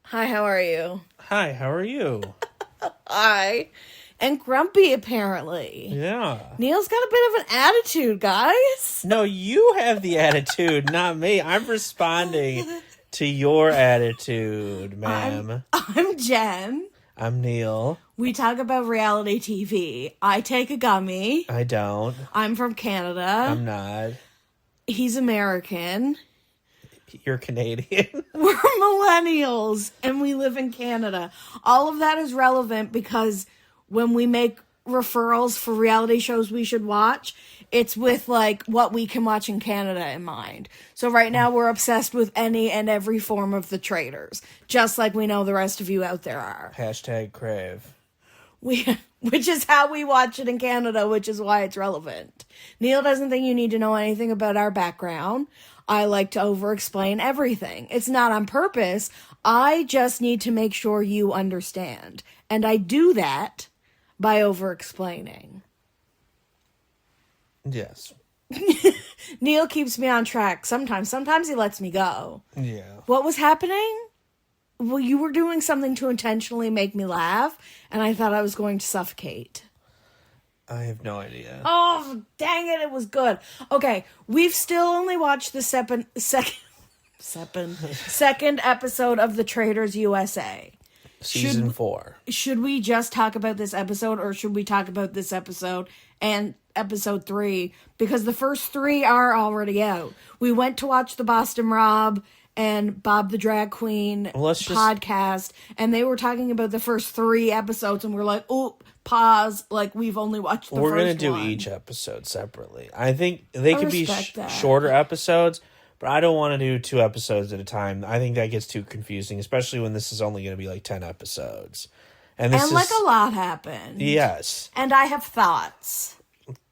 Hi, how are you? Hi, how are you? I and grumpy, apparently. Yeah. Neal's got a bit of an attitude, guys. No, you have the attitude, not me. I'm responding to your attitude, ma'am. I'm Jen. I'm Neal. We talk about reality TV. I take a gummy. I don't. I'm from Canada. I'm not. He's American. You're Canadian. We're millennials and we live in Canada. All of that is relevant because when we make referrals for reality shows we should watch, it's with like what we can watch in Canada in mind. So right now we're obsessed with any and every form of the Traitors, just like we know the rest of you out there are. Hashtag crave. Which is how we watch it in Canada, which is why it's relevant. Neal doesn't think you need to know anything about our background. I like to over-explain everything. It's not on purpose. I just need to make sure you understand. And I do that by over-explaining. Yes. Neal keeps me on track sometimes. Sometimes he lets me go. Yeah. What was happening? Well, you were doing something to intentionally make me laugh, and I thought I was going to suffocate. I have no idea. Oh, dang it, it was good. Okay, we've still only watched the second episode of the Traitors USA. Season 4. Should we just talk about this episode, or should we talk about this episode and episode 3? Because the first 3 are already out. We went to watch the Boston Rob and Bob the Drag Queen podcast, and they were talking about the first 3 episodes, and we're like, oh, pause, like we've only watched the first one. We're going to do each episode separately. I think they could be shorter episodes, but I don't want to do 2 episodes at a time. I think that gets too confusing, especially when this is only going to be like 10 episodes. And this is like a lot happened. Yes. And I have thoughts.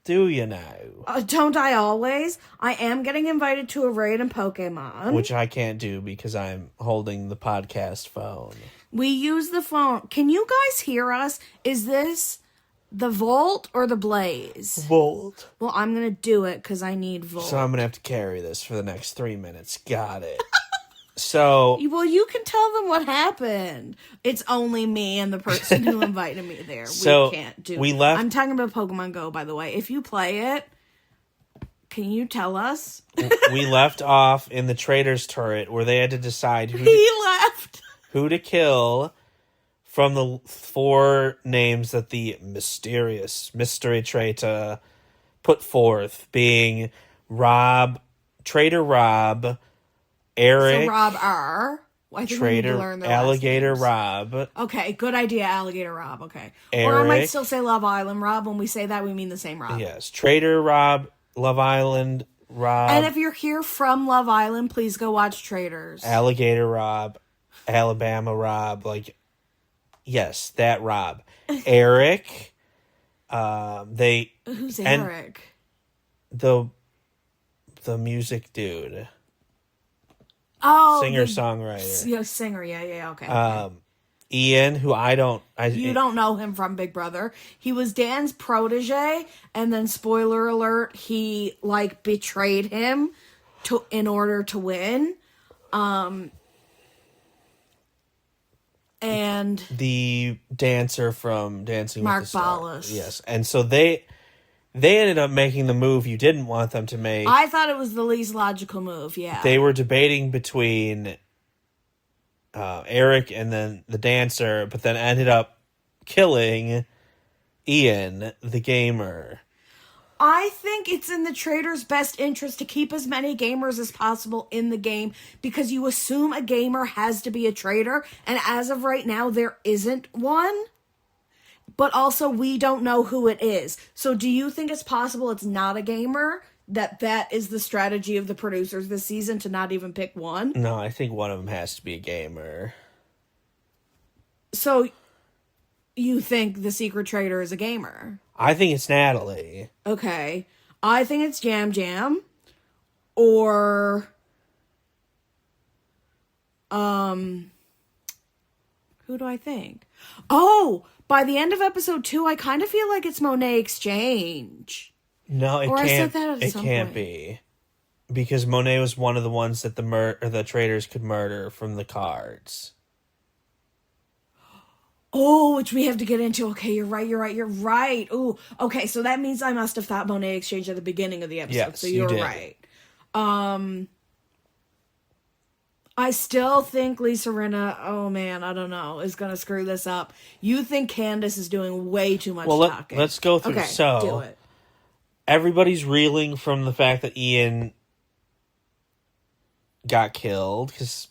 Do you know? Don't I always? I am getting invited to a raid in Pokemon. Which I can't do because I'm holding the podcast phone. We use the phone. Can you guys hear us? Is this the Volt or the Blaze? Volt. Well, I'm going to do it because I need Volt. So I'm going to have to carry this for the next 3 minutes. Got it. So... Well, you can tell them what happened. It's only me and the person who invited me there. So we can't do we left... I'm talking about Pokemon Go, by the way. If you play it, can you tell us? We left off in the Traitors turret where they had to decide who to kill from the 4 names that the mysterious mystery traitor put forth, being Rob, Traitor Rob, Eric, so Rob R. I think Traitor, we need to learn their Alligator last names. Rob. Okay, good idea, Alligator Rob. Okay. Eric, or I might still say Love Island Rob. When we say that, we mean the same Rob. Yes. Traitor Rob, Love Island Rob. And if you're here from Love Island, please go watch Traitors. Alligator Rob, Alabama Rob, yes, that Rob. Eric, Who's Eric? The music dude. Oh, singer-songwriter. Yeah, singer. Yeah, okay. Ian, who you don't know him from Big Brother. He was Dan's protege, and then spoiler alert, he betrayed him in order to win. And the dancer from Dancing Mark with the Stars. Ballas. Yes. And so they ended up making the move you didn't want them to make. I thought it was the least logical move, yeah. They were debating between Eric and then the dancer, but then ended up killing Ian, the gamer. I think it's in the Traitors' best interest to keep as many gamers as possible in the game because you assume a gamer has to be a traitor, and as of right now, there isn't one. But also, we don't know who it is. So do you think it's possible it's not a gamer? That is the strategy of the producers this season, to not even pick one? No, I think one of them has to be a gamer. So you think the secret traitor is a gamer? I think it's Natalie. Okay. I think it's Jam Jam. Or... Who do I think? Oh! By the end of episode 2, I kind of feel like it's Monet Exchange. No, it or can't. I said that at it some can't point. be, because Monet was one of the ones that the Traitors could murder from the cards. Oh, which we have to get into. Okay, you're right. Ooh, okay, so that means I must have thought Monet Exchange at the beginning of the episode. Yes, so you're right. I still think Lisa Rinna, oh man, I don't know, is going to screw this up. You think Candace is doing way too much talking. Let's go through. Okay, so, do it. Everybody's reeling from the fact that Ian got killed, because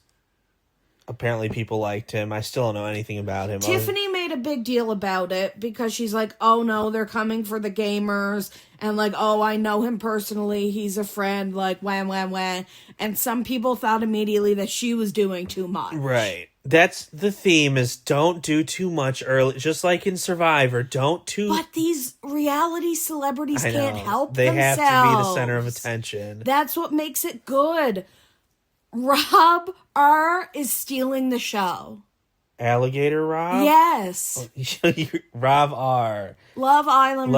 apparently people liked him. I still don't know anything about him. Tiffany made a big deal about it because she's like, oh no, they're coming for the gamers. And like, oh, I know him personally. He's a friend. Like, wham, wham, wham. And some people thought immediately that she was doing too much. Right. That's the theme, is don't do too much early. Just like in Survivor, But these reality celebrities can't help they themselves. They have to be the center of attention. That's what makes it good. Rob R. is stealing the show. Alligator Rob? Yes. Rob R. Love Island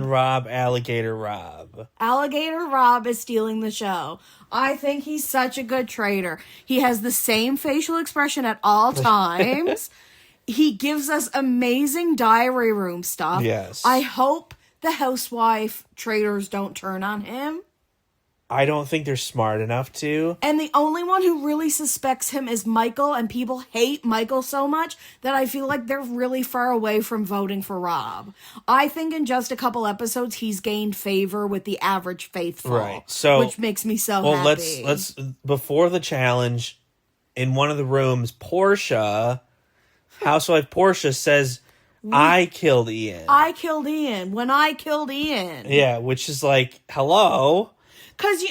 Rob, Alligator Rob. Alligator Rob is stealing the show. I think he's such a good traitor. He has the same facial expression at all times. He gives us amazing diary room stuff. Yes. I hope the housewife traitors don't turn on him. I don't think they're smart enough to. And the only one who really suspects him is Michael, and people hate Michael so much that I feel like they're really far away from voting for Rob. I think in just a couple episodes, he's gained favor with the average faithful. Right. So, which makes me so happy. Let's before the challenge, in one of the rooms, housewife Portia says, I killed Ian. When I killed Ian. Yeah, which is like, hello? Because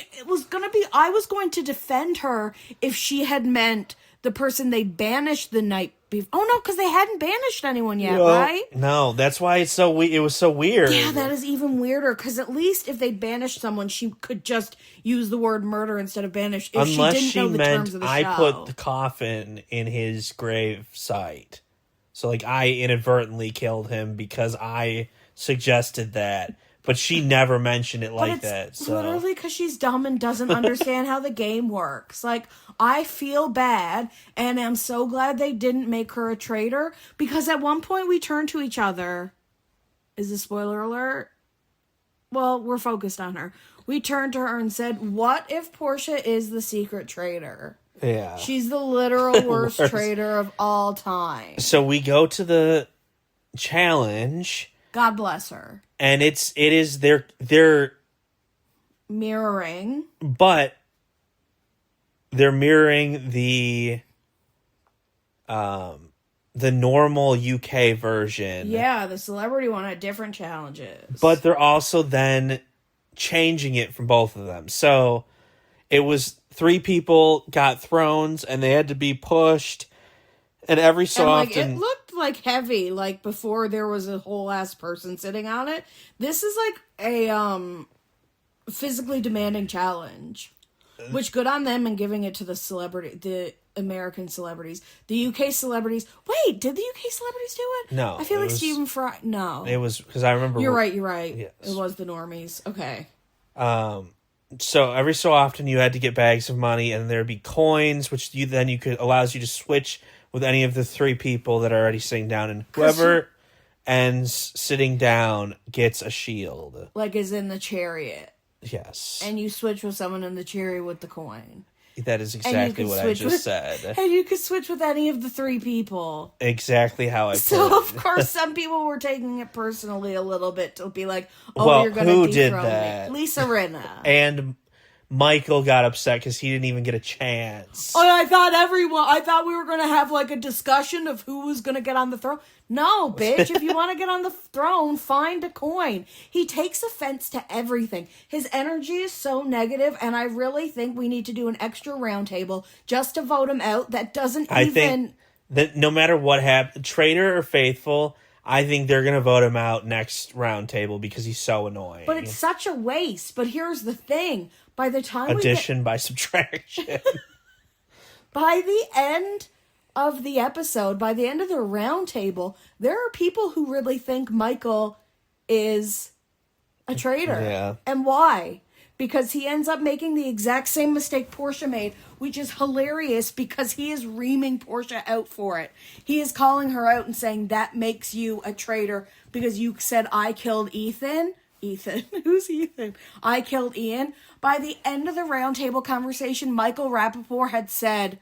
I was going to defend her if she had meant the person they banished the night before. Oh, no, because they hadn't banished anyone yet, right? No, that's why it was so weird. Yeah, that is even weirder, because at least if they banished someone, she could just use the word murder instead of banish. If Unless she didn't know the terms of the show. I put the coffin in his grave site. So, like, I inadvertently killed him because I suggested that. But she never mentioned it like that. So. Literally because she's dumb and doesn't understand how the game works. Like, I feel bad, and I'm so glad they didn't make her a traitor, because at one point we turned to each other. Is this spoiler alert? Well, we're focused on her. We turned to her and said, what if Portia is the secret traitor? Yeah. She's the literal worst traitor of all time. So we go to the challenge. God bless her. And it is they're mirroring, but they're mirroring the normal UK version. Yeah, the celebrity one had different challenges. But they're also then changing it from both of them. So it was 3 people got thrones and they had to be pushed. And every so often... it looked like heavy, like before there was a whole ass person sitting on it. This is like a physically demanding challenge. Which, good on them and giving it to the American celebrities. The UK celebrities... Wait, did the UK celebrities do it? No. I feel like Stephen Fry... No. It was... Because I remember... You're right. Yes. It was the normies. Okay. So every so often you had to get bags of money and there'd be coins, which allows you to switch with any of the 3 people that are already sitting down, and whoever ends sitting down gets a shield. Like is in the chariot. Yes. And you switch with someone in the chariot with the coin. That is exactly what I just said. And you could switch with any of the 3 people. Exactly how I put it. So, of course, some people were taking it personally a little bit to be like, oh, you're going to dethrone me. Lisa Rinna. And Michael got upset because he didn't even get a chance. Oh, I thought we were going to have like a discussion of who was going to get on the throne. No, bitch, if you want to get on the throne, find a coin. He takes offense to everything. His energy is so negative, and I really think we need to do an extra round table just to vote him out. That doesn't I think that no matter what happens, traitor or faithful, I think they're going to vote him out next round table because he's so annoying. But it's such a waste. But here's the thing. By the time Addition by subtraction. By the end of the episode, by the end of the round table, there are people who really think Michael is a traitor. Yeah. And why? because he ends up making the exact same mistake Portia made, which is hilarious because he is reaming Portia out for it. He is calling her out and saying that makes you a traitor because you said I killed Ethan. Ethan. Who's Ethan? I killed Ian. By the end of the roundtable conversation, Michael Rappaport had said,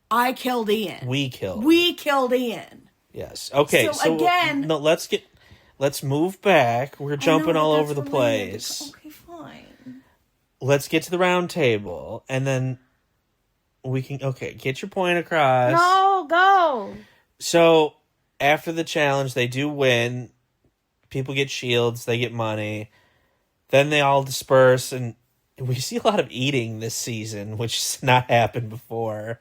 I killed Ian. We killed Ian. Yes. Okay. So again, no, let's move back. We're jumping all over the place. Okay, fine. Let's get to the round table, and then we can get your point across. No, go. So after the challenge, they do win. People get shields. They get money. Then they all disperse, and we see a lot of eating this season, which has not happened before.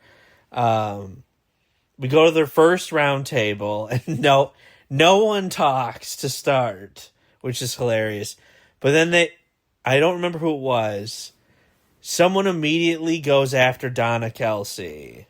We go to their first round table, and no one talks to start, which is hilarious. But then I don't remember who it was. Someone immediately goes after Donna Kelsey.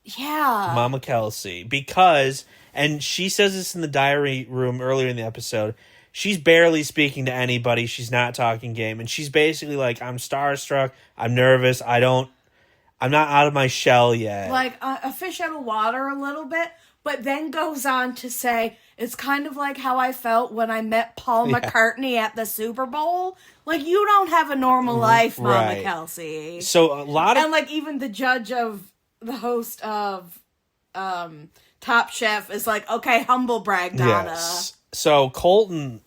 Yeah. Mama Kelsey. Because, and she says this in the diary room earlier in the episode, she's barely speaking to anybody. She's not talking game. And she's basically like, I'm starstruck. I'm nervous. I'm not out of my shell yet. Like a fish out of water a little bit, but then goes on to say, it's kind of like how I felt when I met Paul McCartney at the Super Bowl. Like, you don't have a normal life, Mama Kelsey. So a lot of... And, like, even the judge of... The host of Top Chef is like, okay, humble brag, Donna. Yes. So Colton...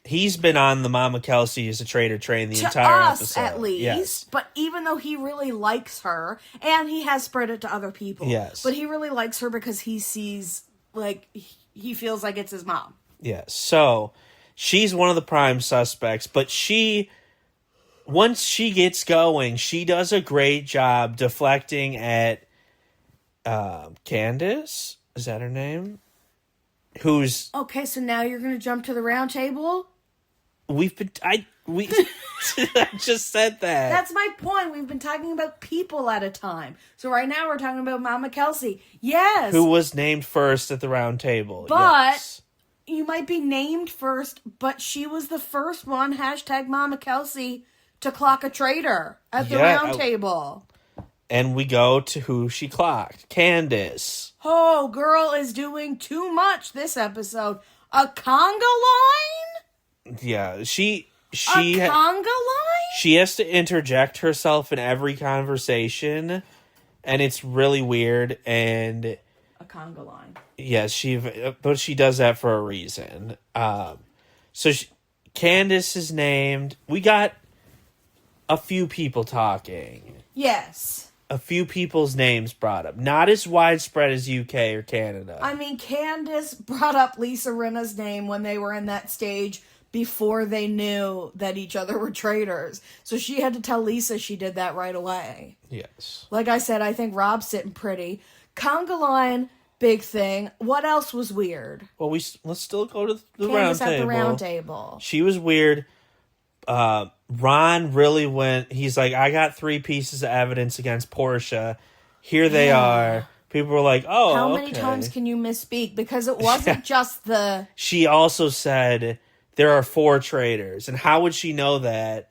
He's been on the Mama Kelsey as a traitor train the entire episode. At least. Yes. But even though he really likes her, and he has spread it to other people. Yes. But he really likes her because he sees, like, he feels like it's his mom. Yes. So, she's one of the prime suspects, but once she gets going, she does a great job deflecting at Candace. Is that her name? Who's... Okay, so now you're going to jump to the round table? I just said that. That's my point. We've been talking about people at a time. So right now we're talking about Mama Kelsey. Yes. Who was named first at the round table. But you might be named first, but she was the first one, #Mama Kelsey, to clock a traitor at the round table. And we go to who she clocked. Candace. Oh, girl is doing too much this episode. A conga line? Yeah, she a conga line? She has to interject herself in every conversation, and it's really weird. And a conga line. Yes, but she does that for a reason. Candace is named. We got a few people talking. Yes. A few people's names brought up. Not as widespread as UK or Canada. I mean, Candace brought up Lisa Rinna's name when they were in that stage before they knew that each other were traitors. So she had to tell Lisa she did that right away. Yes. Like I said, I think Rob's sitting pretty. Conga line, big thing. What else was weird? Well, let's still go to the round table. At the round table. She was weird. Ron really went... He's like, I got 3 pieces of evidence against Portia. Here they are. People were like, oh, how many times can you misspeak? Because it wasn't just the... She also said there are 4 traitors. And how would she know that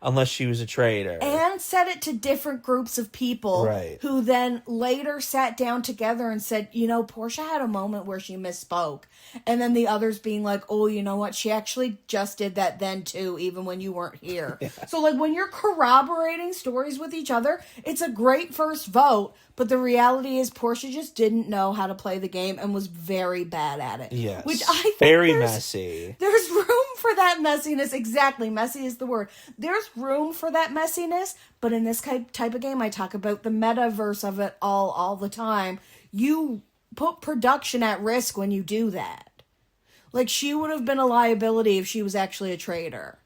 unless she was a traitor? And said it to different groups of people who then later sat down together and said, you know, Portia had a moment where she misspoke. And then the others being like, oh, you know what? She actually just did that then too, even when you weren't here. Yeah. So like when you're corroborating stories with each other, it's a great first vote. But the reality is Portia just didn't know how to play the game and was very bad at it. Yes. Which I think very messy. There's room for that messiness. Exactly. Messy is the word. There's room for that messiness. But in this type of game, I talk about the metaverse of it all the time. You put production at risk when you do that. Like, she would have been a liability if she was actually a traitor.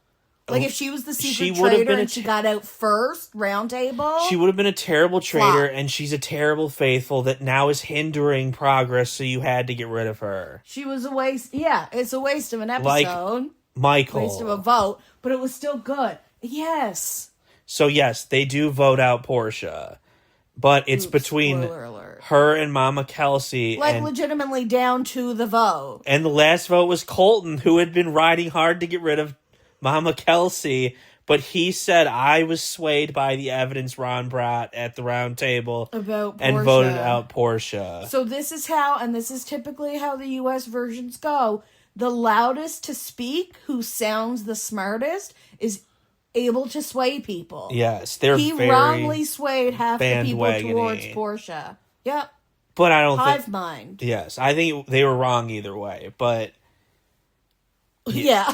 Like, if she was the secret traitor and she got out first, round table. She would have been a terrible traitor, and she's a terrible faithful that now is hindering progress, so you had to get rid of her. She was a waste. Yeah, it's a waste of an episode. Like Michael. Waste of a vote, but it was still good. Yes. So, yes, they do vote out Portia. But it's between her and Mama Kelsey. Like, legitimately down to the vote. And the last vote was Colton, who had been riding hard to get rid of Mama Kelsey, But he said, I was swayed by the evidence Ron brought at the round table about Portia. and voted out Portia. So this is how, and this is typically how the U.S. versions go, the loudest to speak, who sounds the smartest, is able to sway people. Yes, he wrongly swayed half the people towards Portia. Yep. But I don't Hive mind. Yes, I think they were wrong either way, but... Yeah.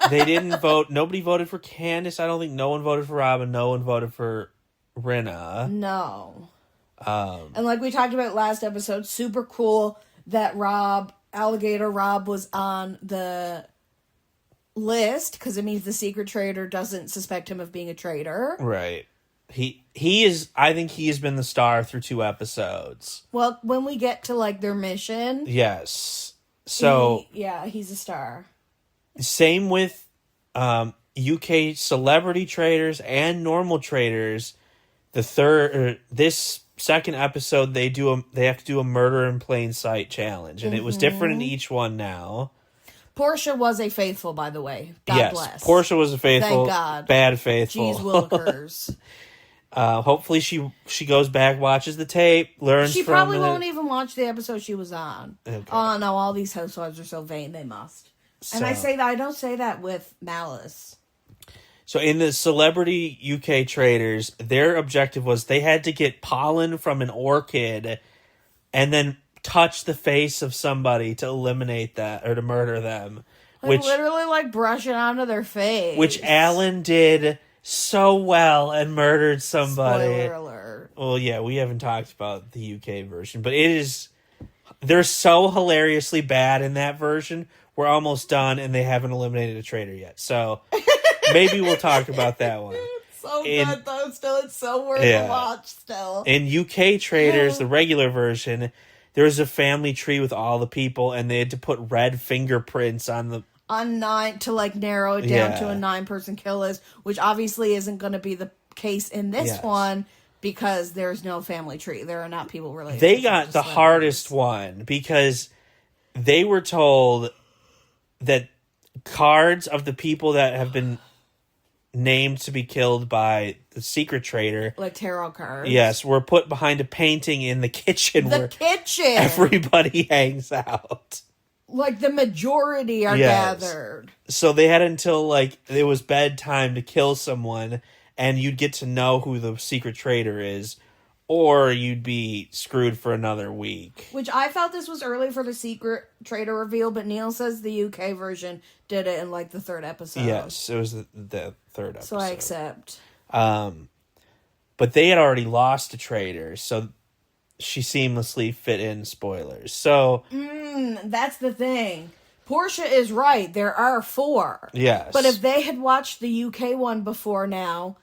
They didn't vote. Nobody voted for Candace. I don't think no one voted for Robin. No one voted for Rinna. No. And like we talked about last episode, super cool that Alligator Rob was on the list, because it means the secret traitor doesn't suspect him of being a traitor. Right. He is, I think he has been the star through 2 episodes. Well, when we get to like their mission. Yes. So. He's a star. Same with UK celebrity traders and normal traders. This second episode, they have to do a murder in plain sight challenge, and it was different in each one now. Portia was a faithful, by the way. God bless. Portia was a faithful. Thank God. Bad faithful. Jeez Willikers. Hopefully she goes back, watches the tape, learns. She probably won't even watch the episode she was on. Okay. Oh no, all these housewives are so vain, they must. And I don't say that with malice. So in the celebrity UK traders, their objective was they had to get pollen from an orchid and then touch the face of somebody to eliminate that or to murder them. Which literally like brush it onto their face. Which Alan did so well and murdered somebody. Spoiler alert. Well, yeah, we haven't talked about the UK version, but they're so hilariously bad in that version. We're almost done, and they haven't eliminated a traitor yet. So maybe we'll talk about that one. It's so good, though. Still, it's so worth a watch, still. In UK Traitors, the regular version, there was a family tree with all the people, and they had to put red fingerprints on 9 to, like, narrow it down to a 9-person kill list, which obviously isn't going to be the case in this one, because there's no family tree. There are not people related. They got the hardest one, because they were told that cards of the people that have been named to be killed by the secret traitor, like tarot cards, yes, were put behind a painting in the kitchen where everybody hangs out. Like the majority are gathered. So they had until like it was bedtime to kill someone, and you'd get to know who the secret traitor is, or you'd be screwed for another week. Which I felt this was early for the secret traitor reveal, but Neal says the UK version did it in like the 3rd episode. Yes, it was the 3rd episode. So I accept. But they had already lost a traitor, so she seamlessly fit in spoilers. So that's the thing. Portia is right. There are 4. Yes. But if they had watched the UK one before now,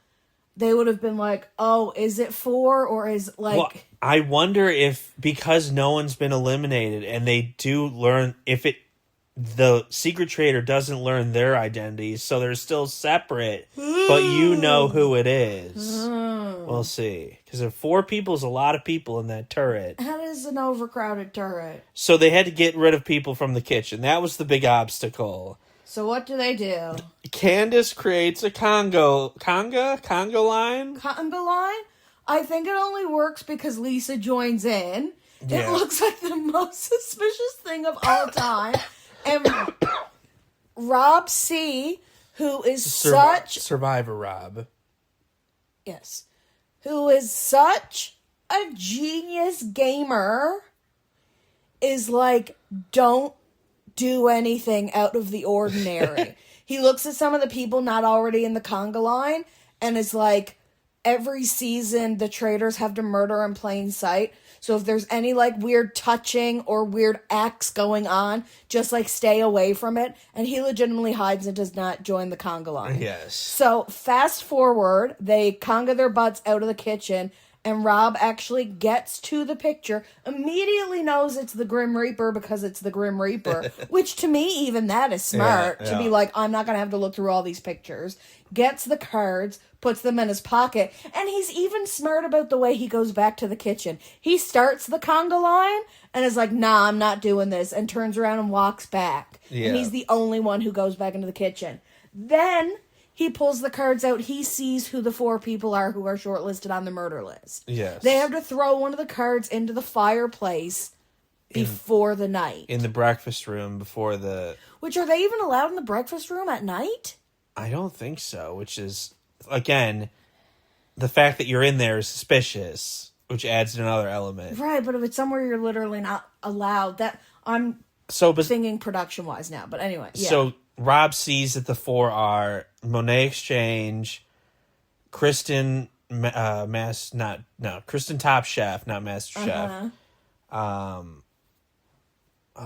they would have been like, oh, is it 4 or is like... Well, I wonder if, because no one's been eliminated and they do learn, the secret traitor doesn't learn their identities, so they're still separate, but you know who it is. We'll see. Because if 4 people is a lot of people in that turret. That is an overcrowded turret. So they had to get rid of people from the kitchen. That was the big obstacle. So what do they do? Candace creates a Congo line? Congo line? I think it only works because Lisa joins in. Yeah. It looks like the most suspicious thing of all time. And Rob C., who is Survivor Rob. Yes. Who is such a genius gamer, is like, don't do anything out of the ordinary. He looks at some of the people not already in the conga line and is like, every season the traitors have to murder in plain sight. So if there's any like weird touching or weird acts going on, just like stay away from it. And he legitimately hides and does not join the conga line. Yes. So fast forward, they conga their butts out of the kitchen, and Rob actually gets to the picture, immediately knows it's the Grim Reaper because it's the Grim Reaper, which to me, even that is smart, to be like, I'm not going to have to look through all these pictures. Gets the cards, puts them in his pocket, and he's even smart about the way he goes back to the kitchen. He starts the conga line and is like, nah, I'm not doing this, and turns around and walks back. Yeah. And he's the only one who goes back into the kitchen. Then he pulls the cards out. He sees who the 4 people are who are shortlisted on the murder list. Yes. They have to throw one of the cards into the fireplace before the night. In the breakfast room before the... Which, are they even allowed in the breakfast room at night? I don't think so, which is, again, the fact that you're in there is suspicious, which adds another element. Right, but if it's somewhere you're literally not allowed, that... I'm thinking production-wise now, but anyway, yeah. So, Rob sees that the 4 are Monet Exchange, Kristen Kristen Top Chef, not Master Chef. Oh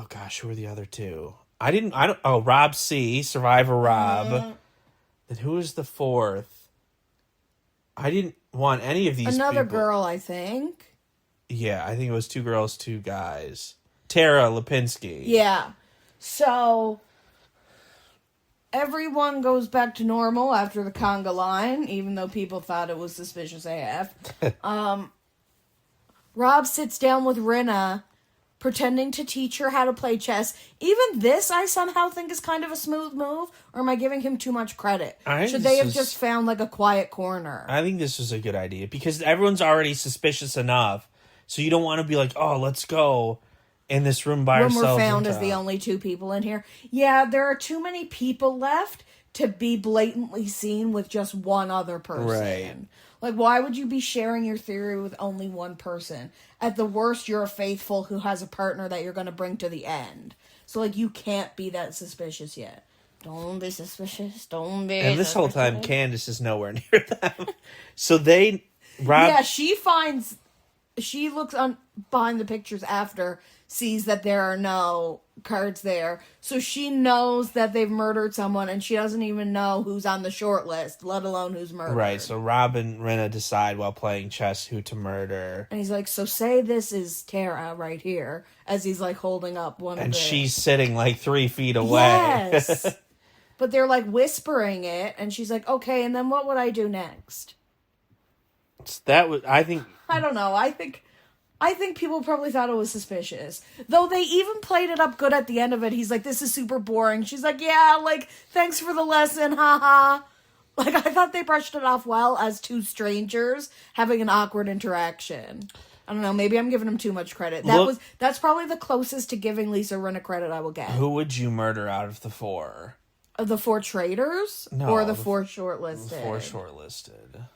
gosh, who are the other 2? Rob C, Survivor Rob. And who is the 4th? I didn't want any of these Another people. girl, I think. Yeah, I think it was 2 girls, 2 guys. Tara Lipinski. Yeah. So everyone goes back to normal after the conga line, even though people thought it was suspicious AF. Rob sits down with Rinna, pretending to teach her how to play chess. Even this, I somehow think, is kind of a smooth move, or am I giving him too much credit? Should they have just found, like, a quiet corner? I think this was a good idea, because everyone's already suspicious enough, so you don't want to be like, oh, let's go in this room by ourselves. When we're found as the only 2 people in here. Yeah, there are too many people left to be blatantly seen with just one other person. Right. Like, why would you be sharing your theory with only one person? At the worst, you're a faithful who has a partner that you're going to bring to the end. So, like, you can't be that suspicious yet. Don't be suspicious. Don't be And this suspicious. whole time, Candace is nowhere near them. So Rob... Yeah, she looks behind the pictures after, sees that there are no cards there. So she knows that they've murdered someone, and she doesn't even know who's on the short list, let alone who's murdered. Right, so Rob and Rinna decide while playing chess who to murder. And he's like, so say this is Tara right here, as he's, like, holding up one of the... And she's sitting, like, 3 feet away. Yes! But they're, like, whispering it, and she's like, okay, and then what would I do next? I don't know. I think people probably thought it was suspicious. Though they even played it up good at the end of it. He's like, this is super boring. She's like, yeah, like, thanks for the lesson, haha. Like, I thought they brushed it off well as 2 strangers having an awkward interaction. I don't know, maybe I'm giving them too much credit. That's probably the closest to giving Lisa Rinna credit I will get. Who would you murder out of the 4? The 4 traitors? No. Or the 4 shortlisted? The 4 shortlisted.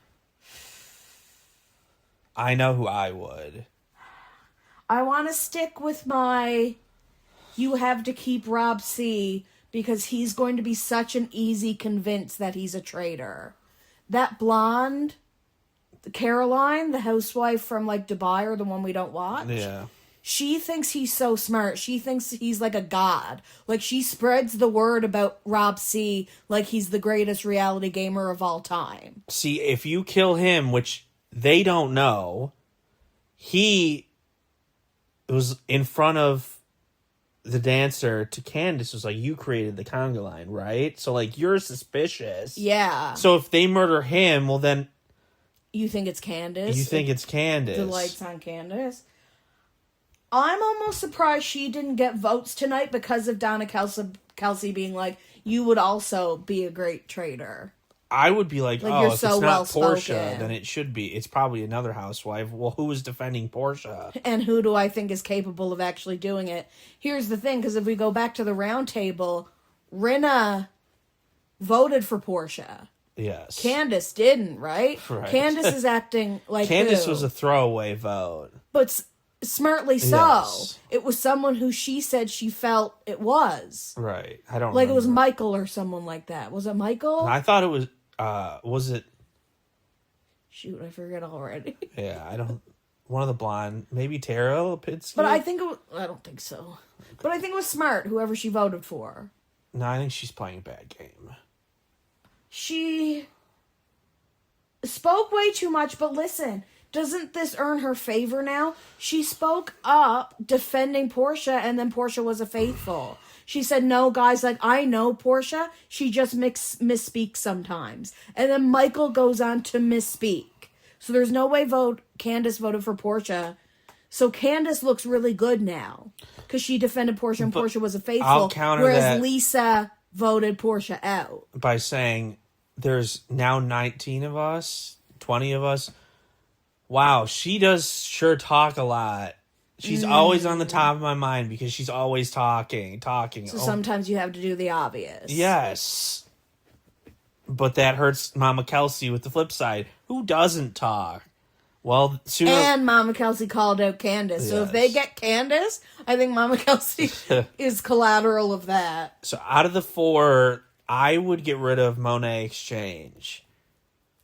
I know who I would. I want to stick with you have to keep Rob C, because he's going to be such an easy convince that he's a traitor. That blonde, Caroline, the housewife from, like, Dubai, or the one we don't watch. Yeah. She thinks he's so smart. She thinks he's like a god. Like, she spreads the word about Rob C like he's the greatest reality gamer of all time. See, if you kill him, which they don't know, he was in front of the dancer to Candace, was like, you created the conga line, right? So, like, you're suspicious. Yeah. So if they murder him, well, then... You think it's Candace? You think it's Candace. The light's on Candace. I'm almost surprised she didn't get votes tonight because of Donna Kelsey being like, you would also be a great traitor. I would be like, you're if so it's not Portia, well-spoken. then it should be. It's probably another housewife. Well, who is defending Portia? And who do I think is capable of actually doing it? Here's the thing, because if we go back to the round table, Rinna voted for Portia. Yes. Candace didn't, right? Right. Candace is acting like Candace who? was a throwaway vote. But smartly so. Yes. It was someone who she said she felt it was. Right. I don't like remember. It was Michael or someone like that. Was it Michael? I thought it was it? Shoot, I forget already. Yeah, I don't. One of the blonde, maybe Tara Lipinski. But I think I don't think so. But I think it was smart, whoever she voted for. No, I think she's playing a bad game. She spoke way too much, but listen, doesn't this earn her favor now? She spoke up defending Portia, and then Portia was a faithful. She said, no, guys, like, I know Portia. She just misspeaks sometimes. And then Michael goes on to misspeak. So there's no way Candace voted for Portia. So Candace looks really good now. Because she defended Portia, and Portia was a faithful. I'll counter whereas that Lisa voted Portia out. by saying there's now 19 of us, 20 of us. Wow, she does sure talk a lot. She's always on the top of my mind because she's always talking. So sometimes you have to do the obvious. Yes. But that hurts Mama Kelsey with the flip side. Who doesn't talk? Well, sooner... And Mama Kelsey called out Candace. Yes. So if they get Candace, I think Mama Kelsey is collateral of that. So out of the 4, I would get rid of Monet Exchange.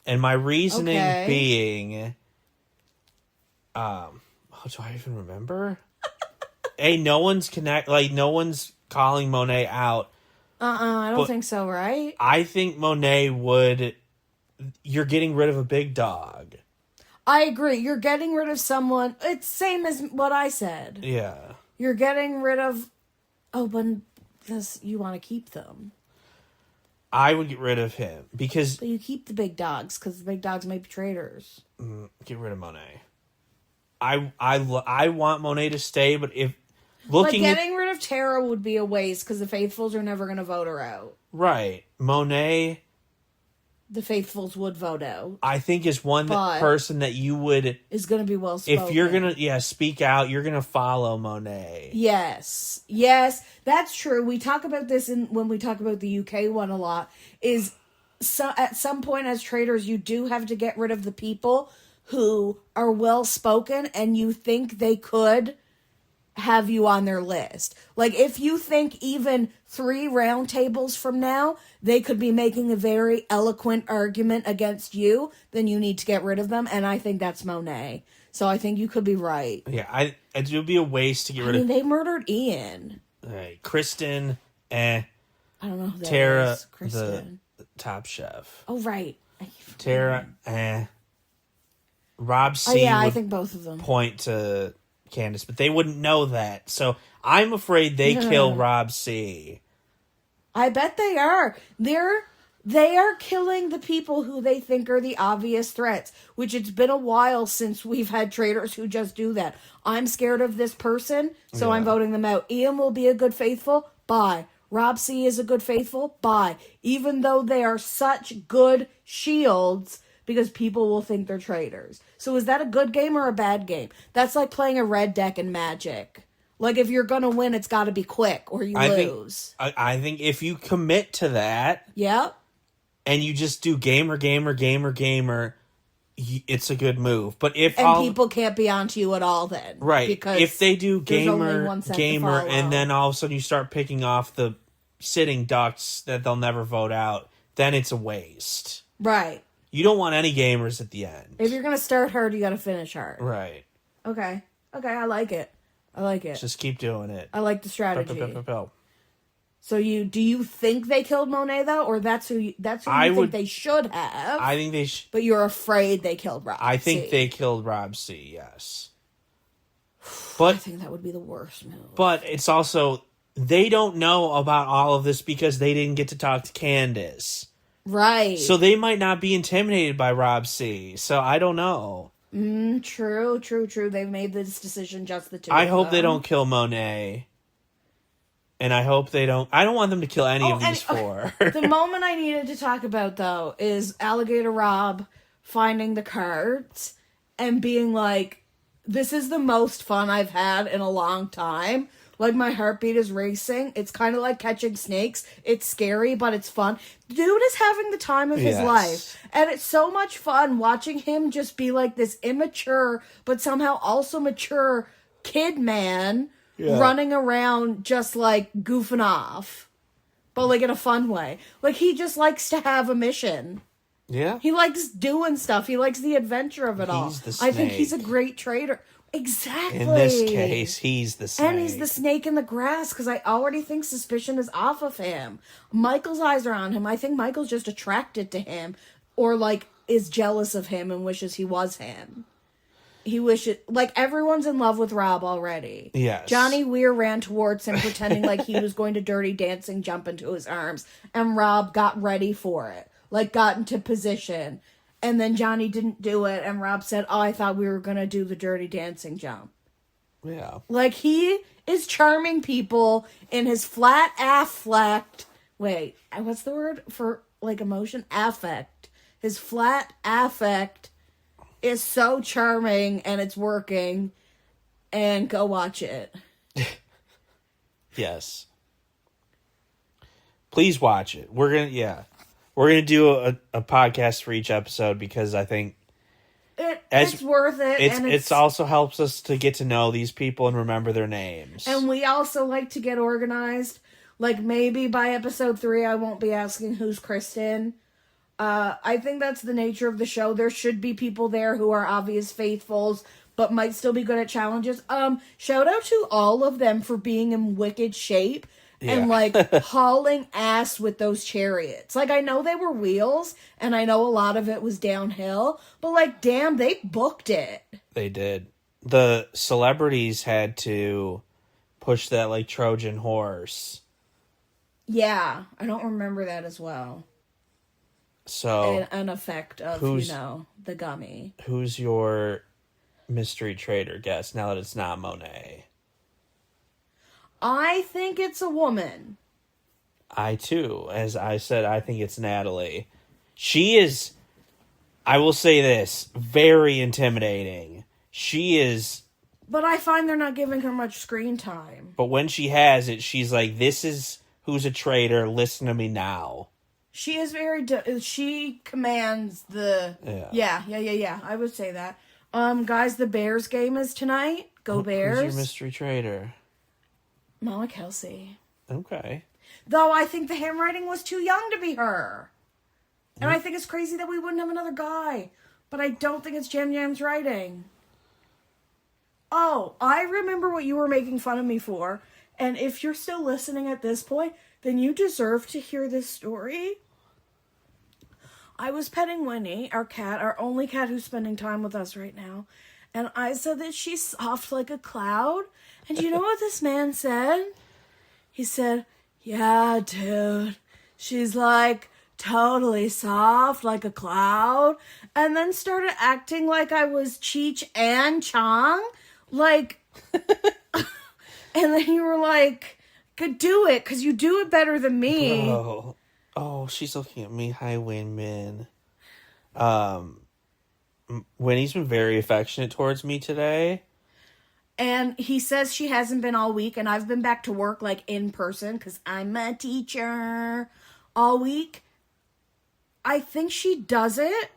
And my reasoning being... do I even remember? No one's no one's calling Monet out. I don't think so, right? I think Monet would... You're getting rid of a big dog. I agree. You're getting rid of someone. It's same as what I said. Yeah. You're getting rid of... Oh, but you want to keep them. I would get rid of him because... But you keep the big dogs because the big dogs might be traitors. Get rid of Monet. I want Monet to stay, but if looking getting rid of Tara would be a waste because the Faithfuls are never going to vote her out. Right. Monet, the Faithfuls would vote out. I think is one person that you would... Is going to be well spoken. If you're going to, speak out, you're going to follow Monet. Yes. Yes, that's true. We talk about this when we talk about the UK one a lot, at some point as Traitors, you do have to get rid of the people who are well spoken and you think they could have you on their list. Like if you think even 3 round tables from now they could be making a very eloquent argument against you, then you need to get rid of them, and I think that's Monet. So I think you could be right. Yeah, it would be a waste to get rid of... they murdered Ian. Right. Kristen, I don't know who that Tara, is. Kristen. the top chef. Oh, right. Tara, Rob C. I think both of them point to Candace, but they wouldn't know that. So I'm afraid they kill Rob C. I bet they are. They are killing the people who they think are the obvious threats, which it's been a while since we've had traitors who just do that. I'm scared of this person, so I'm voting them out. Ian will be a good faithful. Bye. Rob C is a good faithful. Bye. Even though they are such good shields, because people will think they're traitors. So is that a good game or a bad game? That's like playing a red deck in Magic. Like, if you're going to win, it's got to be quick or you lose. I think if you commit to that... Yep. And you just do gamer, it's a good move. But if people can't be onto you at all then. Right. Because if they do gamer, and then all of a sudden you start picking off the sitting ducks that they'll never vote out, then it's a waste. Right. You don't want any gamers at the end. If you're going to start hard, you got to finish hard. Right. Okay, I like it. Just keep doing it. I like the strategy. So do you think they killed Monet though, or that's who you think they should have? I think they but you're afraid they killed Rob. I think they killed Rob C. Yes. But I think that would be the worst move. But it's also they don't know about all of this because they didn't get to talk to Candace. Right. So they might not be intimidated by Rob C. So I don't know. True. They've made this decision just the two. I hope they don't kill Monet. And I hope they don't... I don't want them to kill any of these 4. The moment I needed to talk about, though, is Alligator Rob finding the cards and being like, this is the most fun I've had in a long time. Like, my heartbeat is racing. It's kind of like catching snakes. It's scary, but it's fun. Dude is having the time of his life. And it's so much fun watching him just be like this immature, but somehow also mature kid man... Yeah. Running around just like goofing off, but like in a fun way. Like he just likes to have a mission. Yeah. He likes doing stuff. He likes the adventure of it all. I think he's a great traitor. Exactly. In this case, he's the snake. And he's the snake in the grass because I already think suspicion is off of him. Michael's eyes are on him. I think Michael's just attracted to him or like is jealous of him and wishes he was him. He wishes... Like, everyone's in love with Rob already. Yes. Johnny Weir ran towards him pretending like he was going to Dirty Dancing jump into his arms. And Rob got ready for it. Like, got into position. And then Johnny didn't do it. And Rob said, I thought we were going to do the Dirty Dancing jump. Yeah. Like, he is charming people in his flat afflecked... Wait, what's the word for... emotion? Affect. His flat affect is so charming and it's working. And go watch it. Yes. Please watch it. We're gonna do a podcast for each episode because I think it's worth it. It's also helps us to get to know these people and remember their names. And we also like to get organized. Like, maybe by episode 3, I won't be asking who's Kristen. I think that's the nature of the show. There should be people there who are obvious faithfuls, but might still be good at challenges. Shout out to all of them for being in wicked shape. And, hauling ass with those chariots. Like, I know they were wheels, and I know a lot of it was downhill, but, damn, they booked it. They did. The celebrities had to push that, Trojan horse. Yeah, I don't remember that as well. So... An effect of, the gummy. Who's your mystery traitor guest now that it's not Monet? I think it's a woman. I, too. As I said, I think it's Natalie. She is, I will say this, very intimidating. She is... But I find they're not giving her much screen time. But when she has it, she's like, this is who's a traitor, listen to me now. She is very... she commands the... Yeah. I would say that. Guys, the Bears game is tonight. Go Bears. Who's your mystery traitor? Mama Kelsey. Okay. Though I think the handwriting was too young to be her. And I think it's crazy that we wouldn't have another guy. But I don't think it's Jam Jam's writing. Oh, I remember what you were making fun of me for. And if you're still listening at this point, then you deserve to hear this story. I was petting Winnie, our cat, our only cat who's spending time with us right now. And I said that she's soft like a cloud. And you know what this man said? He said, yeah, dude, she's totally soft like a cloud. And then started acting like I was Cheech and Chong. And then you were like, could do it, because you do it better than me. Bro. Oh, she's looking at me. Hi, Win-Min. Winnie's been very affectionate towards me today. And he says she hasn't been all week, and I've been back to work, in person, because I'm a teacher, all week. I think she does it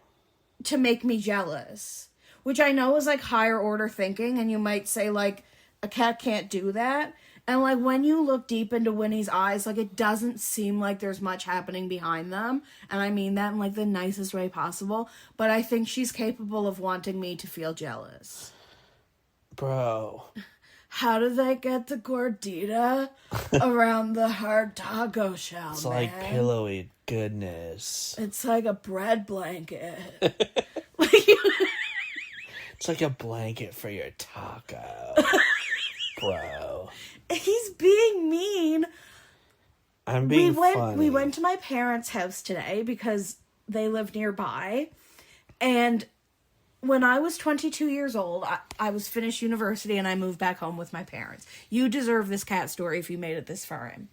to make me jealous, which I know is, higher order thinking, and you might say, a cat can't do that. And, when you look deep into Winnie's eyes, it doesn't seem like there's much happening behind them. And I mean that in, the nicest way possible. But I think she's capable of wanting me to feel jealous. Bro. How do they get the gordita around the hard taco shell, It's man? pillowy goodness. It's like a bread blanket. It's like a blanket for your taco. Bro. He's being mean. I'm being funny. We went to my parents' house today because they live nearby. And when I was 22 years old, I was finished university and I moved back home with my parents. You deserve this cat story if you made it this far in.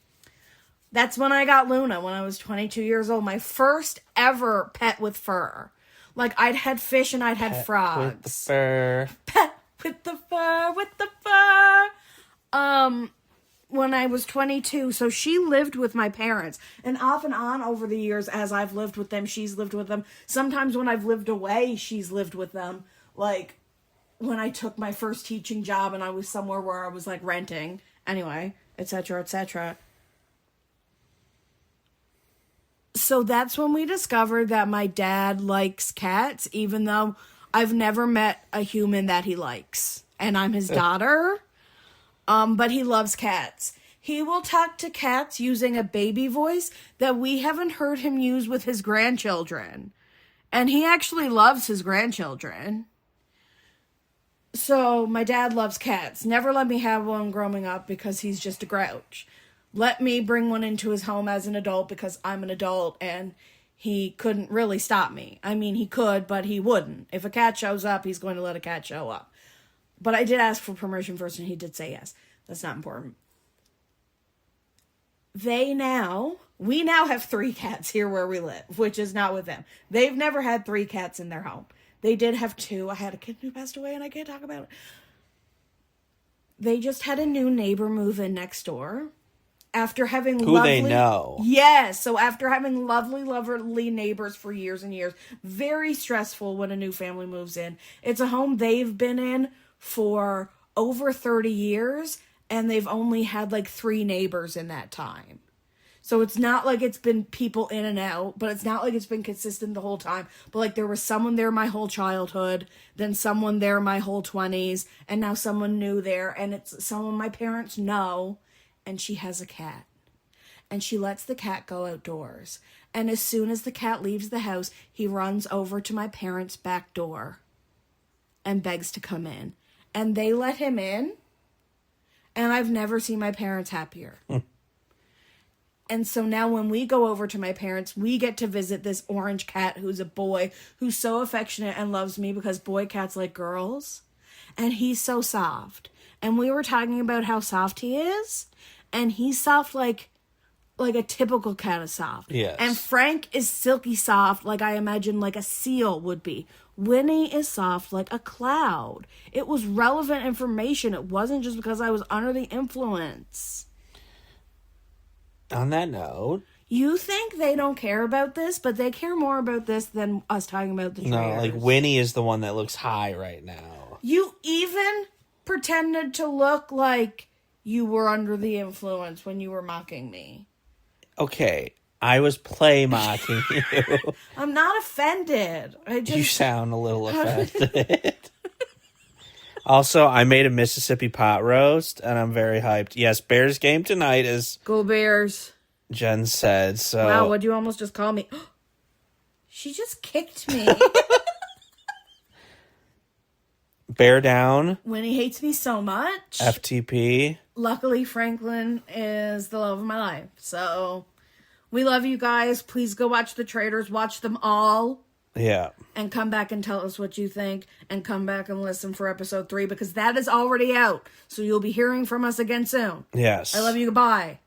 That's when I got Luna, when I was 22 years old. My first ever pet with fur. I'd had fish and I'd had frogs. With the fur. Pet with the fur, with the fur. When I was 22, so she lived with my parents, and off and on over the years, as I've lived with them, she's lived with them. Sometimes when I've lived away, she's lived with them. When I took my first teaching job and I was somewhere where I was renting, anyway, etc., etc. So that's when we discovered that my dad likes cats, even though I've never met a human that he likes, and I'm his daughter. But he loves cats. He will talk to cats using a baby voice that we haven't heard him use with his grandchildren. And he actually loves his grandchildren. So my dad loves cats. Never let me have one growing up because he's just a grouch. Let me bring one into his home as an adult because I'm an adult and he couldn't really stop me. I mean, he could, but he wouldn't. If a cat shows up, he's going to let a cat show up. But I did ask for permission first, and he did say yes. That's not important. They now We now have 3 cats here where we live, which is not with them. They've never had 3 cats in their home. They did have 2. I had a kitten who passed away and I can't talk about it. They just had a new neighbor move in next door. After having Who they know. Yes, so after having lovely neighbors for years and years, very stressful when a new family moves in. It's a home they've been in for over 30 years, and they've only had like 3 neighbors in that time. So it's not like it's been people in and out, but it's not like it's been consistent the whole time. But like there was someone there my whole childhood, then someone there my whole 20s, and now someone new there, and it's someone my parents know. And she has a cat. And she lets the cat go outdoors. And as soon as the cat leaves the house, he runs over to my parents' back door and begs to come in. And they let him in. And I've never seen my parents happier. And so now when we go over to my parents, we get to visit this orange cat who's a boy, who's so affectionate and loves me because boy cats like girls. And he's so soft. And we were talking about how soft he is. And he's soft like a typical cat is soft. Yes. And Frank is silky soft like I imagine like a seal would be. Winnie is soft like a cloud. It was relevant information. It wasn't just because I was under the influence. On that note... You think they don't care about this, but they care more about this than us talking about the Traitors. No, like Winnie is the one that looks high right now. You even pretended to look like you were under the influence when you were mocking me. Okay, I was play mocking you. I'm not offended. You sound a little offended. Also, I made a Mississippi pot roast, and I'm very hyped. Yes, Bears game tonight, as Go Bears. Jen said. So wow, what'd you almost just call me? She just kicked me. Bear down. Winnie hates me so much. FTP. Luckily, Franklin is the love of my life. So, we love you guys. Please go watch the Traitors. Watch them all. Yeah. And come back and tell us what you think. And come back and listen for episode 3 because that is already out. So, you'll be hearing from us again soon. Yes. I love you. Goodbye.